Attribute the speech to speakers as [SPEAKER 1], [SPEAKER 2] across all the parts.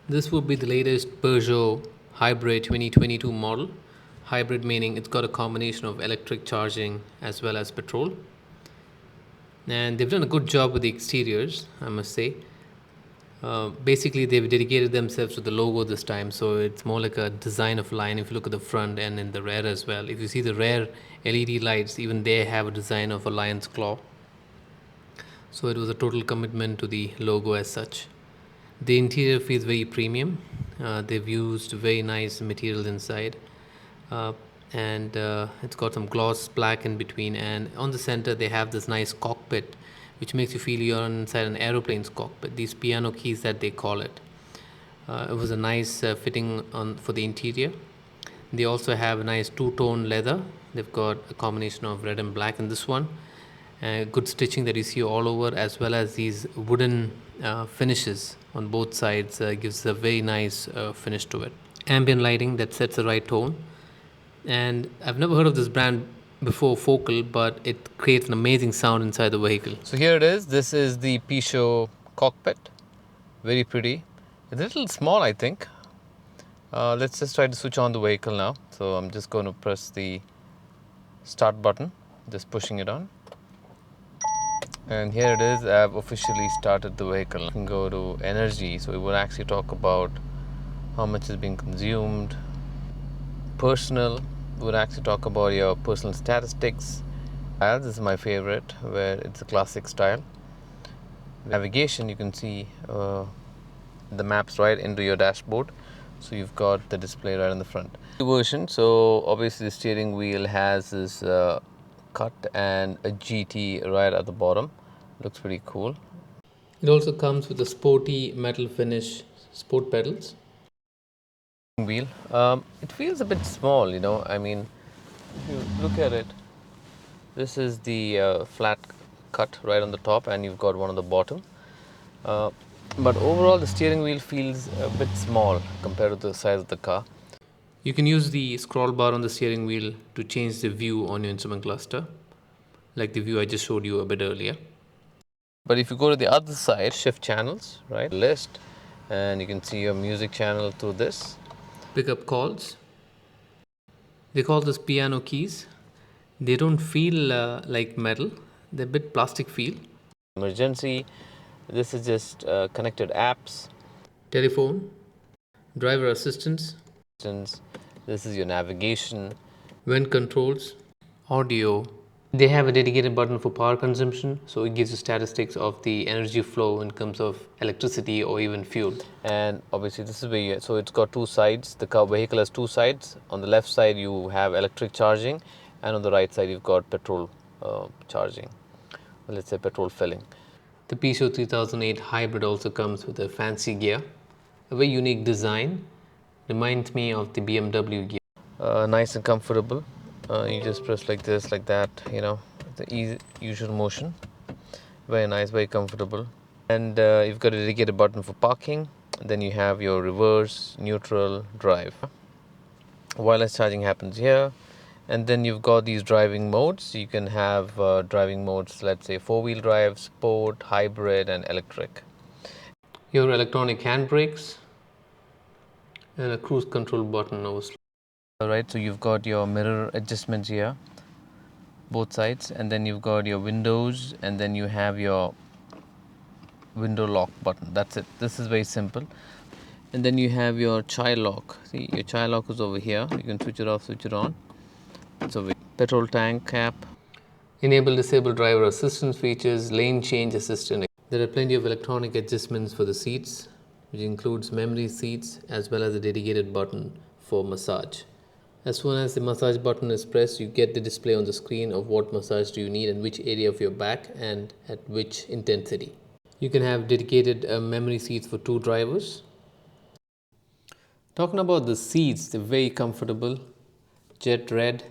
[SPEAKER 1] This would be the latest Peugeot Hybrid 2022 model. Hybrid meaning it's got a combination of electric charging as well as petrol. And they've done a good job with the exteriors, I must say. Basically, they've dedicated themselves to the logo this time, so it's more like a design of line if you look at the front and in the rear as well. If you see the rear LED lights, even they have a design of a lion's claw. So it was a total commitment to the logo as such. The interior feels very premium. They've used very nice materials inside, uh, and it's got some gloss black in between. And on the center, they have this nice cockpit, which makes you feel you're inside an aeroplane's cockpit. These piano keys that they call it. It was a nice fitting on for the interior. They also have a nice two-tone leather. They've got a combination of red and black in this one. Good stitching that you see all over, as well as these wooden finishes on both sides gives a very nice finish to it. Ambient lighting that sets the right tone. And I've never heard of this brand before, Focal, but it creates an amazing sound inside the vehicle.
[SPEAKER 2] So here it is. This is the Peugeot cockpit. Very pretty. It's a little small, I think. Let's just try to switch on the vehicle now. So I'm just going to press the start button, just pushing it on. And here it is. I've officially started the vehicle. You can go to energy, so it will actually talk about how much is being consumed. Personal would actually talk about your personal statistics. This is my favorite, where it's a classic style. Navigation, you can see the maps right into your dashboard, so you've got the display right in the front. Version, so obviously the steering wheel has this cut and a GT right at the bottom. Looks pretty cool.
[SPEAKER 1] It also comes with a sporty metal finish sport pedals.
[SPEAKER 2] Wheel, it feels a bit small, you know. I mean, if you look at it, this is the flat cut right on the top, and you've got one on the bottom. But overall, the steering wheel feels a bit small compared to the size of the car.
[SPEAKER 1] You can use the scroll bar on the steering wheel to change the view on your instrument cluster, like the view I just showed you a bit earlier.
[SPEAKER 2] But if you go to the other side, shift channels, right? List, and you can see your music channel through this.
[SPEAKER 1] Pick up calls. They call this piano keys. They don't feel like metal, they're a bit plastic feel.
[SPEAKER 2] Emergency, this is just connected apps.
[SPEAKER 1] Telephone, driver assistance,
[SPEAKER 2] This is your navigation.
[SPEAKER 1] wind controls, audio. They have a dedicated button for power consumption, so it gives you statistics of the energy flow in terms of electricity or even fuel.
[SPEAKER 2] And obviously this is where you, so it's got two sides. The car vehicle has two sides. On the left side you have electric charging, and on the right side you've got petrol charging, or let's say petrol filling.
[SPEAKER 1] The Peugeot 3008 Hybrid also comes with a fancy gear, a very unique design. Reminds me of the BMW gear.
[SPEAKER 2] Nice and comfortable. You just press like this, like that, you know, the usual motion. Very nice, very comfortable. And you've got a dedicated button for parking. Then you have your reverse, neutral, drive. Wireless charging happens here. And then you've got these driving modes. You can have driving modes, let's say 4-wheel drive, sport, hybrid, and electric.
[SPEAKER 1] Your electronic handbrakes and a cruise control button obviously.
[SPEAKER 2] Alright, so you've got your mirror adjustments here, both sides, and then you've got your windows, and then you have your window lock button. That's it. This is very simple. And then you have your child lock. See, your child lock is over here. You can switch it off, switch it on. So petrol tank cap.
[SPEAKER 1] Enable disable driver assistance features, lane change assistant. There are plenty of electronic adjustments for the seats, which includes memory seats as well as a dedicated button for massage. As soon as the massage button is pressed, you get the display on the screen of what massage do you need and which area of your back and at which intensity. You can have dedicated memory seats for 2 drivers. Talking about the seats, they're very comfortable, jet red,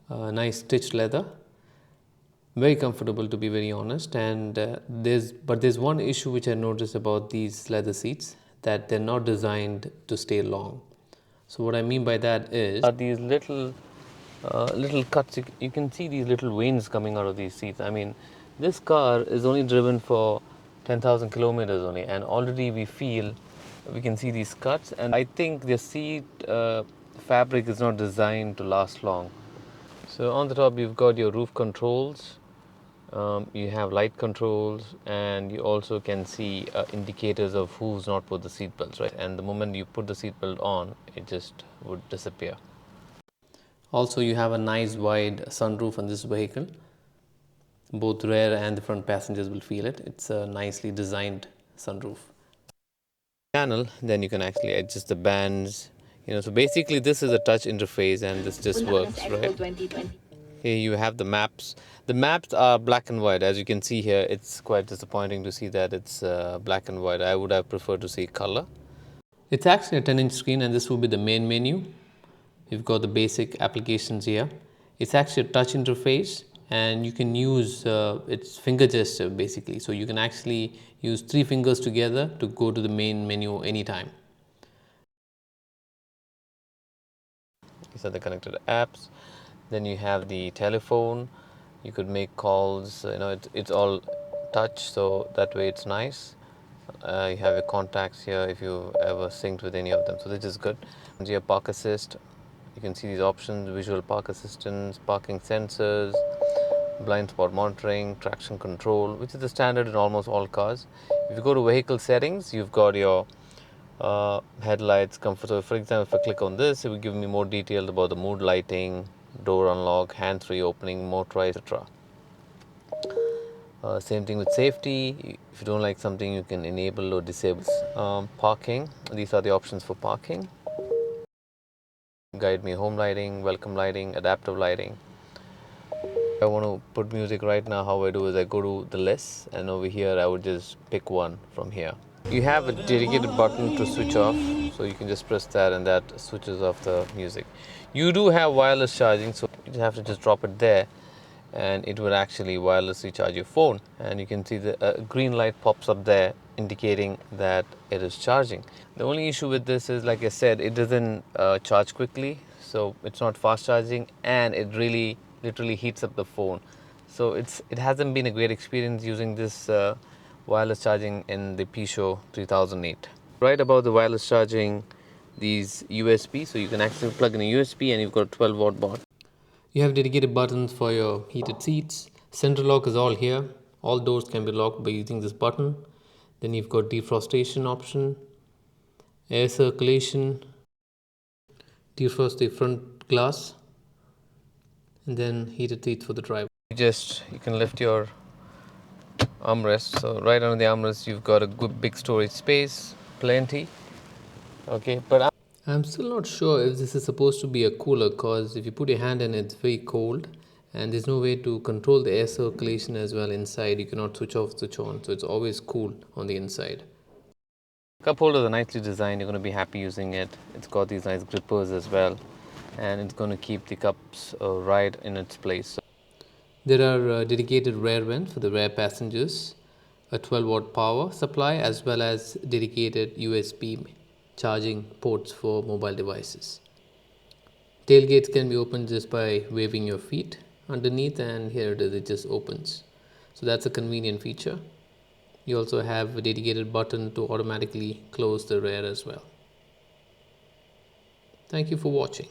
[SPEAKER 1] nice stitched leather. Very comfortable, to be very honest. And there's one issue which I noticed about these leather seats, that they're not designed to stay long. So what I mean by that is
[SPEAKER 2] These little cuts. You can see these little veins coming out of these seats. I mean, this car is only driven for 10,000 kilometers only, and already we feel We can see these cuts, and I think the seat fabric is not designed to last long. So on the top you've got your roof controls, you have light controls, and you also can see indicators of who's not put the seat belts, right? And the moment you put the seat belt on, it just would disappear. Also, you have a nice wide sunroof on this vehicle. Both rear and the front passengers will feel it. It's a nicely designed sunroof. Panel, then you can actually adjust the bands. So basically this is a touch interface, and this just works, right? Here you have the maps. The maps are black and white. As you can see here, it's quite disappointing to see that it's black and white. I would have preferred to see color. It's actually a 10-inch screen, and this will be the main menu. You've got the basic applications here. It's actually a touch interface, and you can use its finger gesture basically. So you can actually use 3 fingers together to go to the main menu anytime. These are the connected apps. Then you have the telephone. You could make calls. It's all touch, so that way it's nice. You have your contacts here if you ever synced with any of them, so this is good. And your park assist. You can see these options: visual park assistance, parking sensors, blind spot monitoring, traction control, which is the standard in almost all cars. If you go to vehicle settings, you've got your headlights, comfort. So for example, if I click on this, it will give me more details about the mood lighting, door unlock, hands-free opening, motorized, etc. Same thing with safety. If you don't like something, you can enable or disable. Parking. These are the options for parking. Guide me home lighting, welcome lighting, adaptive lighting. If I want to put music right now, how I do is I go to the list, and over here I would just pick one from here. You have a dedicated button to switch off, so you can just press that and that switches off the music. You do have wireless charging, so you have to just drop it there and it would actually wirelessly charge your phone, and you can see the green light pops up there indicating that it is charging. The only issue with this is, like I said, it doesn't charge quickly, so it's not fast charging, and it really literally heats up the phone. So it hasn't been a great experience using this wireless charging in the Peugeot 3008. Right about the wireless charging, these USB, so you can actually plug in a USB and you've got a 12-watt bar. You have dedicated buttons for your heated seats. Central lock is all here. All doors can be locked by using this button. Then you've got defrostation option, air circulation, defrost the front glass, and then heated seats for the driver. You can lift your armrest. So right under the armrest, you've got a good big storage space, plenty. Okay, but I'm still not sure if this is supposed to be a cooler, because if you put your hand in, it's very cold, and there's no way to control the air circulation as well inside. You cannot switch off, switch on, so it's always cool on the inside. Cup holders are nicely designed. You're going to be happy using it. It's got these nice grippers as well, and it's going to keep the cups right in its place. There are dedicated rear vents for the rear passengers, a 12-watt power supply, as well as dedicated USB charging ports for mobile devices. Tailgates can be opened just by waving your feet underneath, and here it is, it just opens. So that's a convenient feature. You also have a dedicated button to automatically close the rear as well. Thank you for watching.